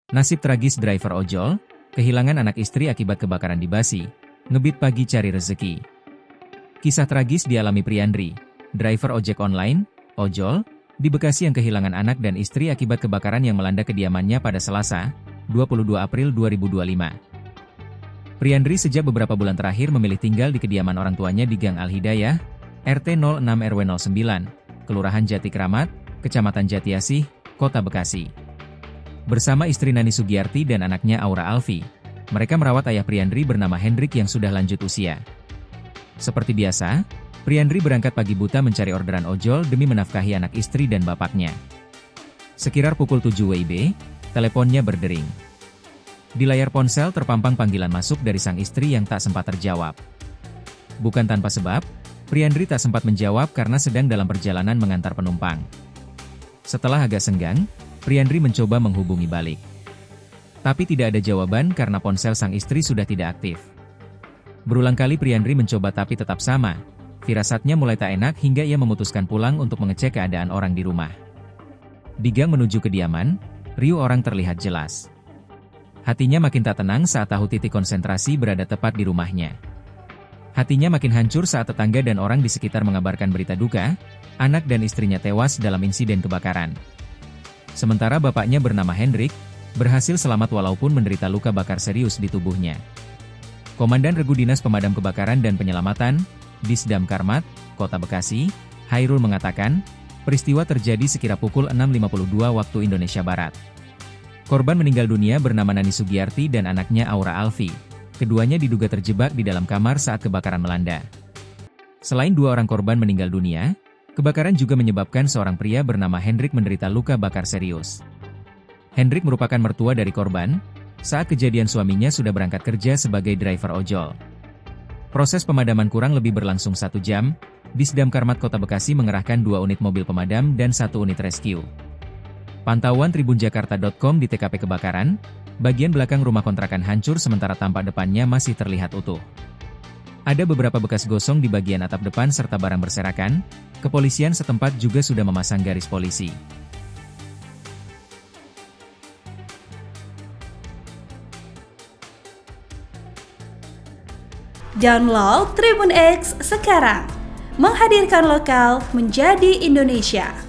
Nasib tragis driver ojol, kehilangan anak istri akibat kebakaran di Basi, ngebit pagi cari rezeki. Kisah tragis dialami Priandri, driver ojek online, ojol, di Bekasi yang kehilangan anak dan istri akibat kebakaran yang melanda kediamannya pada Selasa, 22 April 2025. Priandri sejak beberapa bulan terakhir memilih tinggal di kediaman orang tuanya di Gang Al-Hidayah, RT 06 RW 09, Kelurahan Jati Kramat, Kecamatan Jatiasih, Kota Bekasi. Bersama istri Nani Sugiyarti dan anaknya Aura Alfi, mereka merawat ayah Priandri bernama Hendrik yang sudah lanjut usia. Seperti biasa, Priandri berangkat pagi buta mencari orderan ojol demi menafkahi anak istri dan bapaknya. Sekitar pukul 7 WIB, teleponnya berdering. Di layar ponsel terpampang panggilan masuk dari sang istri yang tak sempat terjawab. Bukan tanpa sebab, Priandri tak sempat menjawab karena sedang dalam perjalanan mengantar penumpang. Setelah agak senggang, Priandri mencoba menghubungi balik. Tapi tidak ada jawaban karena ponsel sang istri sudah tidak aktif. Berulang kali Priandri mencoba tapi tetap sama. Firasatnya mulai tak enak hingga ia memutuskan pulang untuk mengecek keadaan orang di rumah. Di gang menuju kediaman, riuh orang terlihat jelas. Hatinya makin tak tenang saat tahu titik konsentrasi berada tepat di rumahnya. Hatinya makin hancur saat tetangga dan orang di sekitar mengabarkan berita duka, anak dan istrinya tewas dalam insiden kebakaran. Sementara bapaknya bernama Hendrik, berhasil selamat walaupun menderita luka bakar serius di tubuhnya. Komandan Regu Dinas Pemadam Kebakaran dan Penyelamatan, Disdam Karmat, Kota Bekasi, Hairul mengatakan, peristiwa terjadi sekira pukul 6.52 waktu Indonesia Barat. Korban meninggal dunia bernama Nani Sugiyarti dan anaknya Aura Alfi. Keduanya diduga terjebak di dalam kamar saat kebakaran melanda. Selain dua orang korban meninggal dunia, kebakaran juga menyebabkan seorang pria bernama Hendrik menderita luka bakar serius. Hendrik merupakan mertua dari korban, saat kejadian suaminya sudah berangkat kerja sebagai driver ojol. Proses pemadaman kurang lebih berlangsung 1 jam, Disdam Karmat Kota Bekasi mengerahkan 2 unit mobil pemadam dan 1 unit rescue. Pantauan tribunjakarta.com di TKP kebakaran, bagian belakang rumah kontrakan hancur sementara tampak depannya masih terlihat utuh. Ada beberapa bekas gosong di bagian atap depan serta barang berserakan. Kepolisian setempat juga sudah memasang garis polisi. Download Tribun X sekarang, menghadirkan lokal menjadi Indonesia.